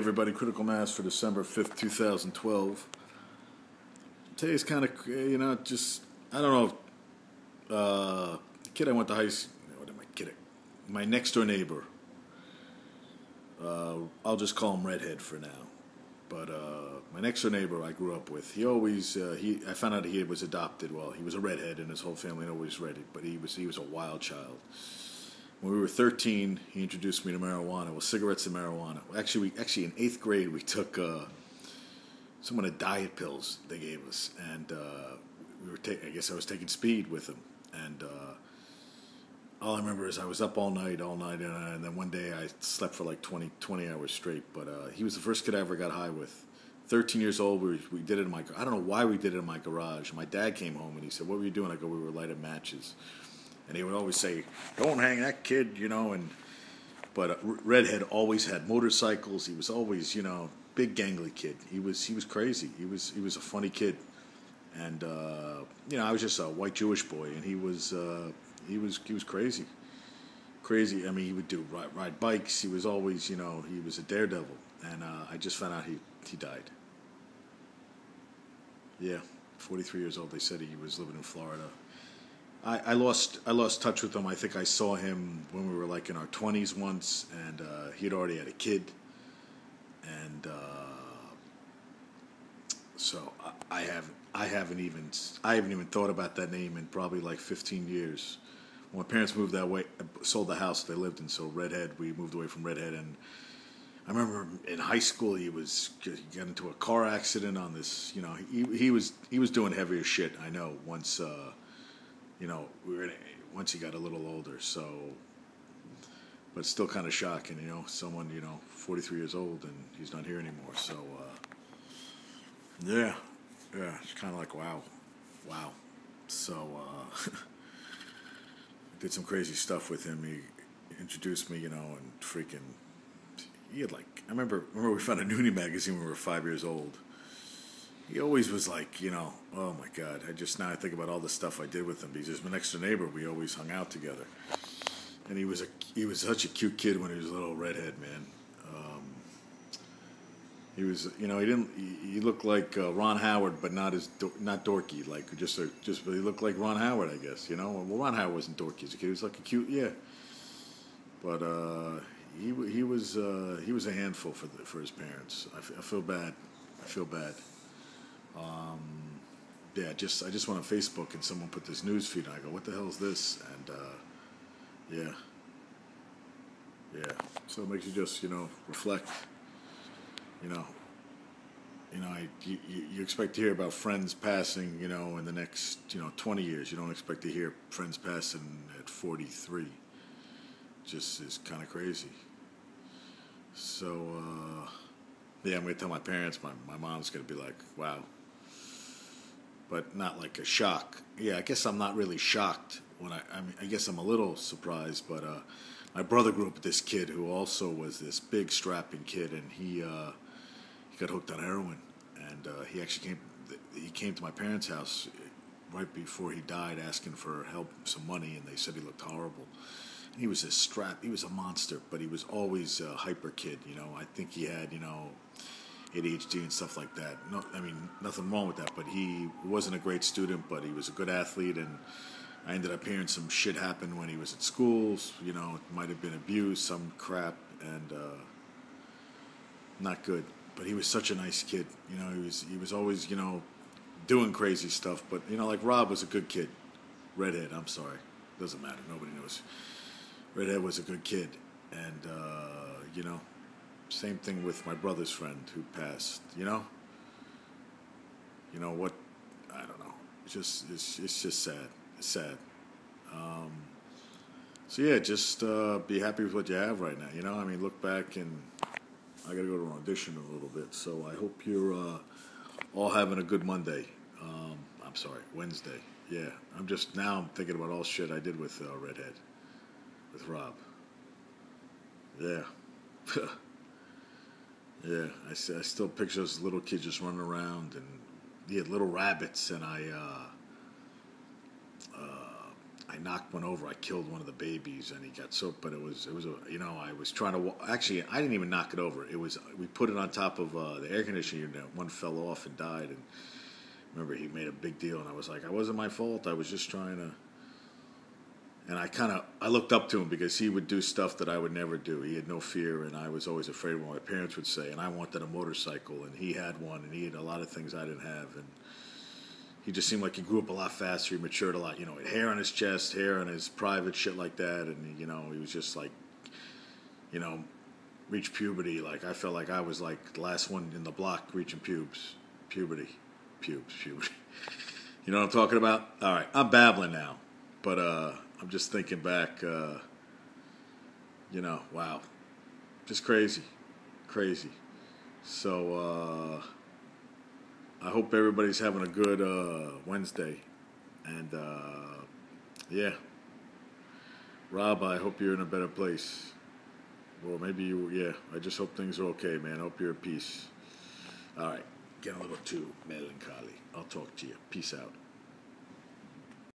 everybody, Critical Mass for December 5th, 2012. Today's kind of, just, I don't know, the kid I went to high school, what am I kidding? My next door neighbor, I'll just call him Redhead for now. But my next door neighbor I grew up with, I found out he was adopted. Well, he was a redhead and his whole family always redhead, but he was a wild child. When we were 13, he introduced me to marijuana. Well, cigarettes and marijuana. Actually, in 8th grade, we took some of the diet pills they gave us, and I guess I was taking speed with him. And all I remember is I was up all night, and then one day I slept for like 20 hours straight. But he was the first kid I ever got high with. 13 years old, we did it in my. I don't know why we did it in my garage. My dad came home and he said, "What were you doing?" I go, "We were lighting matches." And he would always say, "Don't hang that kid," But Redhead always had motorcycles. He was always, big gangly kid. He was crazy. He was a funny kid, and I was just a white Jewish boy, and he was crazy. Crazy. I mean, he would ride bikes. He was always, he was a daredevil. And I just found out he died. Yeah, 43 years old. They said he was living in Florida. I lost touch with him. I think I saw him when we were like in our 20s once, and he had already had a kid, and so I haven't even thought about that name in probably like 15 years. When my parents moved that way, sold the house they lived in, so Redhead, we moved away from Redhead, and I remember in high school he got into a car accident on this. He was doing heavier shit. I know once. Once he got a little older, so, but still kind of shocking, someone, 43 years old and he's not here anymore, so, yeah, it's kind of like, wow, so, did some crazy stuff with him. He introduced me, and freaking, he had like, I remember we found a nudie magazine when we were 5 years old. He always was like, oh my God. Now I think about all the stuff I did with him. Because he was my next door neighbor. We always hung out together. And he was such a cute kid when he was a little redhead, man. He was, he looked like Ron Howard, but not dorky. Like but he looked like Ron Howard, I guess. Well, Ron Howard wasn't dorky as a kid. He was like a cute, yeah. But he was a handful for his parents. I feel bad. I just went on Facebook and someone put this news feed and I go, what the hell is this? And yeah. So it makes you just reflect. You expect to hear about friends passing in the next 20 years. You don't expect to hear friends passing at 43. Just is kind of crazy. So I'm gonna tell my parents. My mom's gonna be like, wow. But not like a shock. Yeah, I guess I'm not really shocked I guess I'm a little surprised, but my brother grew up with this kid who also was this big strapping kid, and he got hooked on heroin, and he actually came to my parents' house right before he died asking for help, some money, and they said he looked horrible. And he was he was a monster, but he was always a hyper kid, I think he had, ADHD and stuff like that. No, I mean, nothing wrong with that, but he wasn't a great student, but he was a good athlete, and I ended up hearing some shit happen when he was at schools. It might have been abuse, some crap, and not good. But he was such a nice kid. He was always, doing crazy stuff, but, like Rob was a good kid. Redhead, I'm sorry. Doesn't matter. Nobody knows. Redhead was a good kid, and, same thing with my brother's friend who passed, what, I don't know. It's just sad. It's sad. So yeah, just be happy with what you have right now, look back, and I gotta go to an audition in a little bit, so I hope you're all having a good Monday. Wednesday. Yeah, I'm thinking about all shit I did with Redhead, with Rob. Yeah. Yeah, I still picture those little kids just running around, and he had little rabbits, and I I knocked one over. I killed one of the babies, and he got so. But it was a, you know, I was trying to actually I didn't even knock it over. It was we put it on top of the air conditioning unit. One fell off and died, and remember he made a big deal, and I was like, it wasn't my fault. I was just trying to. And I looked up to him because he would do stuff that I would never do. He had no fear, and I was always afraid of what my parents would say. And I wanted a motorcycle, and he had one, and he had a lot of things I didn't have. And he just seemed like he grew up a lot faster. He matured a lot. You know, he had hair on his chest, hair on his private, shit like that. And, you know, he was just like, you know, reached puberty. Like, I felt like I was like the last one in the block reaching puberty. You know what I'm talking about? All right, I'm babbling now. But I'm just thinking back, you know, wow. Just crazy. So I hope everybody's having a good Wednesday. And, yeah. Rob, I hope you're in a better place. Or maybe yeah, I just hope things are okay, man. I hope you're at peace. All right, getting a little too melancholy. I'll talk to you. Peace out.